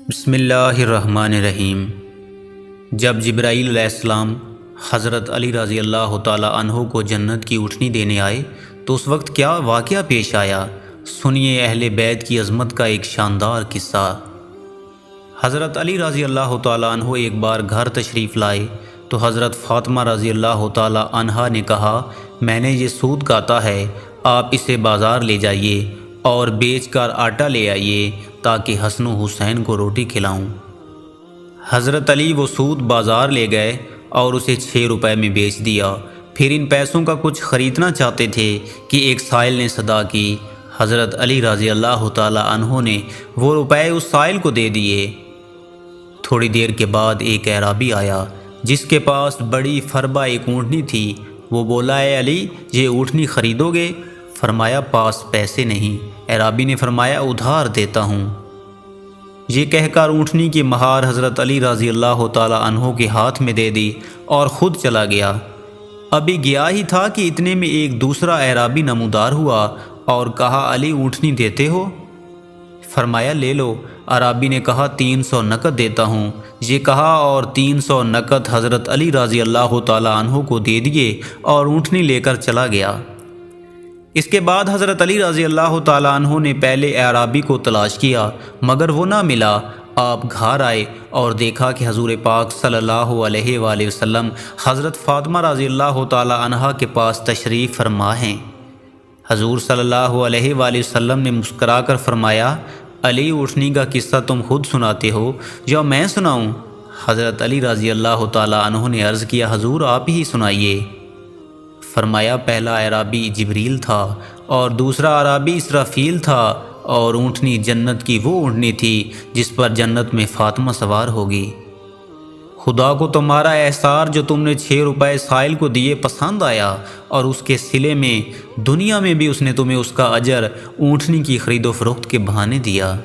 بسم اللہ الرحمن الرحیم۔ جب جبرائیل علیہ السلام حضرت علی رضی اللہ تعالی عنہ کو جنت کی اونٹنی دینے آئے تو اس وقت کیا واقعہ پیش آیا، سنیے اہل بیت کی عظمت کا ایک شاندار قصہ۔ حضرت علی رضی اللہ تعالی عنہ ایک بار گھر تشریف لائے تو حضرت فاطمہ رضی اللہ تعالی عنہا نے کہا، میں نے یہ سود کاتا ہے، آپ اسے بازار لے جائیے اور بیچ کر آٹا لے آئیے تاکہ حسن و حسین کو روٹی کھلاؤں۔ حضرت علی وہ سود بازار لے گئے اور اسے 6 روپے میں بیچ دیا۔ پھر ان پیسوں کا کچھ خریدنا چاہتے تھے کہ ایک سائل نے صدا کی۔ حضرت علی رضی اللہ تعالی عنہ نے وہ روپے اس سائل کو دے دیے۔ تھوڑی دیر کے بعد ایک اعرابی آیا جس کے پاس بڑی فربہ ایک اونٹنی تھی۔ وہ بولا، اے علی، یہ اونٹنی خریدو گے؟ فرمایا، پاس پیسے نہیں۔ اعرابی نے فرمایا، ادھار دیتا ہوں۔ یہ کہہ کر اونٹنی کی مہار حضرت علی رضی اللہ تعالی عنہ کے ہاتھ میں دے دی اور خود چلا گیا۔ ابھی گیا ہی تھا کہ اتنے میں ایک دوسرا اعرابی نمودار ہوا اور کہا، علی، اونٹنی دیتے ہو؟ فرمایا، لے لو۔ اعرابی نے کہا، 300 نقد دیتا ہوں۔ یہ کہا اور 300 نقد حضرت علی رضی اللہ تعالی عنہ کو دے دیے اور اونٹنی لے کر چلا گیا۔ اس کے بعد حضرت علی رضی اللہ تعالی عنہ نے پہلے اعرابی کو تلاش کیا مگر وہ نہ ملا۔ آپ گھر آئے اور دیکھا کہ حضور پاک صلی اللہ علیہ وآلہ وسلم حضرت فاطمہ رضی اللہ تعالی عنہا کے پاس تشریف فرما ہیں۔ حضور صلی اللہ علیہ وآلہ وسلم نے مسکرا کر فرمایا، علی، اونٹنی کا قصہ تم خود سناتے ہو یا میں سناؤں؟ حضرت علی رضی اللہ تعالی عنہ نے عرض کیا، حضور آپ ہی سنائیے۔ فرمایا، پہلا اعرابی جبریل تھا اور دوسرا اعرابی اسرافیل تھا، اور اونٹنی جنت کی وہ اونٹنی تھی جس پر جنت میں فاطمہ سوار ہوگی۔ خدا کو تمہارا احسار جو تم نے 6 روپے سائل کو دیے پسند آیا، اور اس کے صلے میں دنیا میں بھی اس نے تمہیں اس کا اجر اونٹنی کی خرید و فروخت کے بہانے دیا۔